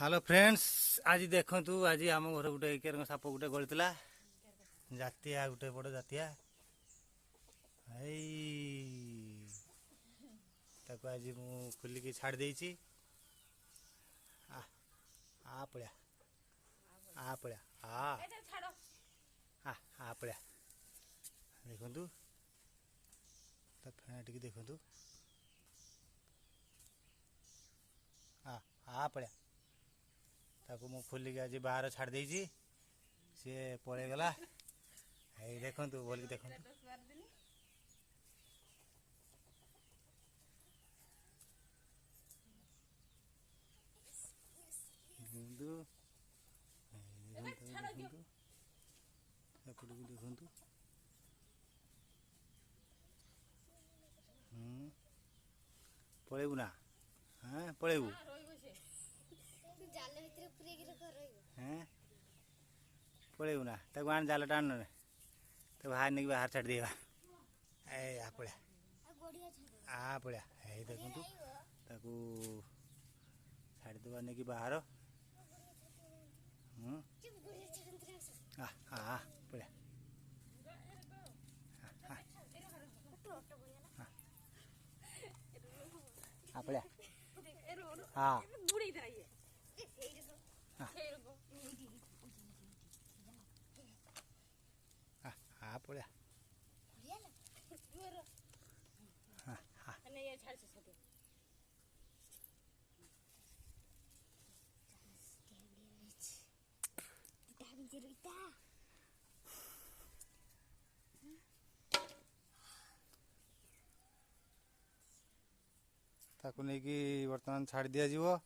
Hello friends, आज देखु आज आम घर गोटे साप गोटे गलता जातिया गोटे बड़ जातिया आज मु खोलिकी छाड़ देछि। आ पड़ा आ पड़ा आ पड़ा देखु फेना टी देखु आ पड़ा ताको मु खोलिकी आज बाहर छाड़ देछि। सी पलि गला देखु बोल देखु देखु पलैबू ना। हाँ पलैबू पलैबू ना ताको आन जाल टाण तो बाहर नहीं बाहर छाड़ देवा। आ पड़ा आ पड़ा देखु ताको छाड़देवा नहीं कि बाहर पड़ा पड़ा हाँ पड़ा ताको नहीं कि बर्तमान छाड़ दिया जीवो।